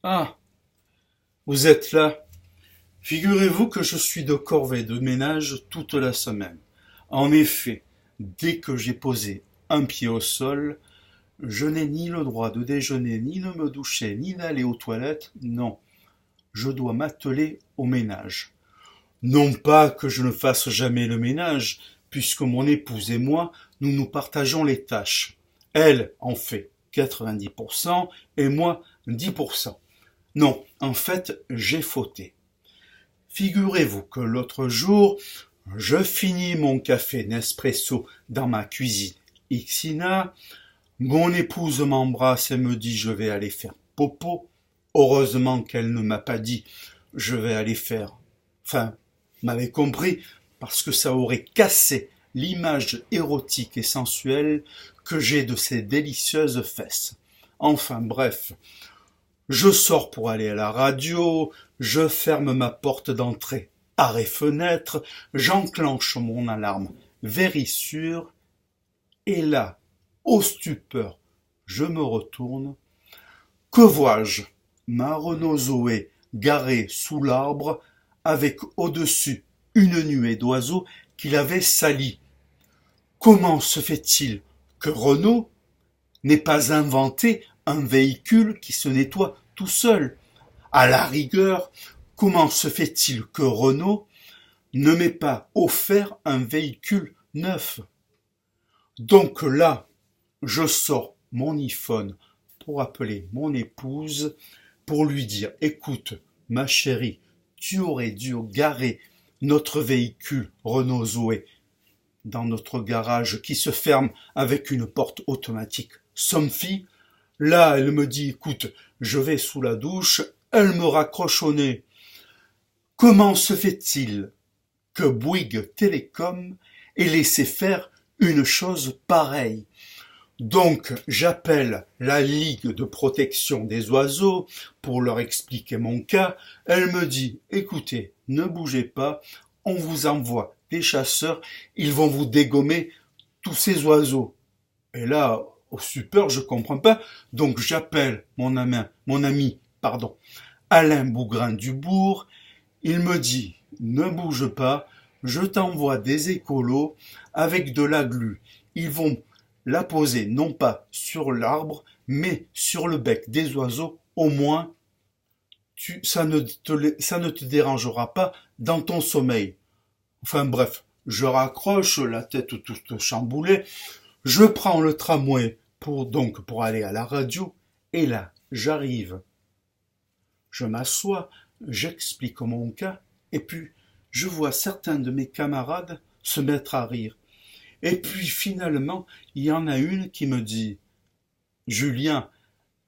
Ah, vous êtes là. Figurez-vous que je suis de corvée de ménage toute la semaine. En effet, dès que j'ai posé un pied au sol, je n'ai ni le droit de déjeuner, ni de me doucher, ni d'aller aux toilettes. Non, je dois m'atteler au ménage. Non pas que je ne fasse jamais le ménage, puisque mon épouse et moi, nous nous partageons les tâches. Elle en fait 90% et moi 10%. Non, en fait, j'ai fauté. Figurez-vous que l'autre jour, je finis mon café Nespresso dans ma cuisine Xina, mon épouse m'embrasse et me dit je vais aller faire popo. Heureusement qu'elle ne m'a pas dit je vais aller faire. Enfin, m'avez compris, parce que ça aurait cassé l'image érotique et sensuelle que j'ai de ces délicieuses fesses. Enfin bref, je sors pour aller à la radio, je ferme ma porte d'entrée, arrêt fenêtre, j'enclenche mon alarme vérissure, et là, ô stupeur, je me retourne. Que vois-je? Ma Renault Zoé garée sous l'arbre, avec au-dessus une nuée d'oiseaux qui l'avaient salie. Comment se fait-il que Renault n'ait pas inventé un véhicule qui se nettoie tout seul? À la rigueur, comment se fait-il que Renault ne m'ait pas offert un véhicule neuf? Donc là, je sors mon iPhone pour appeler mon épouse, pour lui dire, écoute, ma chérie, tu aurais dû garer notre véhicule Renault Zoé dans notre garage qui se ferme avec une porte automatique Somfy. Là, elle me dit, écoute, je vais sous la douche, elle me raccroche au nez. Comment se fait-il que Bouygues Télécom ait laissé faire une chose pareille? Donc, j'appelle la Ligue de protection des oiseaux pour leur expliquer mon cas. Elle me dit, écoutez, ne bougez pas, on vous envoie des chasseurs, ils vont vous dégommer tous ces oiseaux. Et là, au super, je comprends pas. Donc, j'appelle mon ami, Alain Bougrain-Dubourg. Il me dit, ne bouge pas, je t'envoie des écolos avec de la glu. Ils vont la poser non pas sur l'arbre, mais sur le bec des oiseaux. Au moins, ça ne te dérangera pas dans ton sommeil. Enfin bref, je raccroche, la tête toute chamboulée. Je prends le tramway pour aller à la radio. Et là, j'arrive. Je m'assois, j'explique mon cas, et puis je vois certains de mes camarades se mettre à rire. Et puis finalement, il y en a une qui me dit, Julien,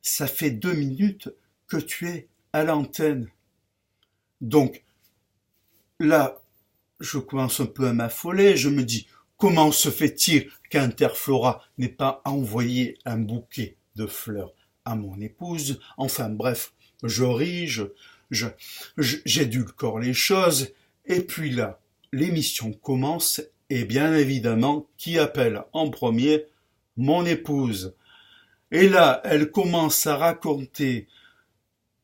ça fait 2 minutes que tu es à l'antenne. Donc là, je commence un peu à m'affoler, je me dis, comment se fait-il qu'Interflora n'ait pas envoyé un bouquet de fleurs à mon épouse? Enfin bref, je ris, je, j'édulcore les choses, et puis là, l'émission commence, et bien évidemment, qui appelle en premier? Mon épouse. Et là, elle commence à raconter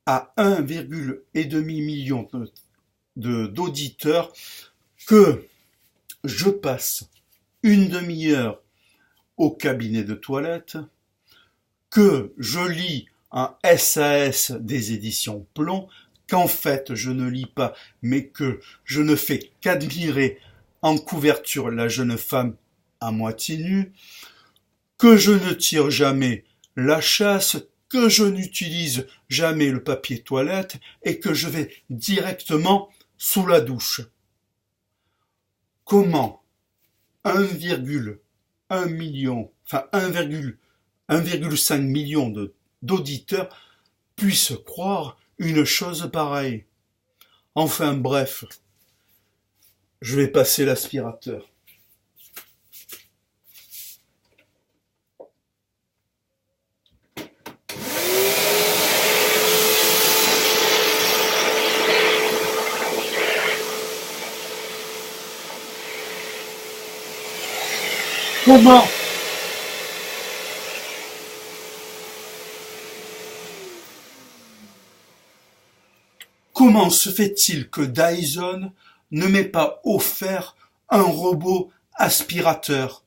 à 1,5 million d'auditeurs que je passe une demi-heure au cabinet de toilette, que je lis un SAS des éditions Plomb, qu'en fait je ne lis pas, mais que je ne fais qu'admirer en couverture la jeune femme à moitié nue, que je ne tire jamais la chasse, que je n'utilise jamais le papier toilette et que je vais directement sous la douche. Comment 1,1 million, enfin 1,5 million d'auditeurs puissent croire une chose pareille? Enfin bref, je vais passer l'aspirateur. Comment Comment se fait-il que Dyson ne m'ait pas offert un robot aspirateur?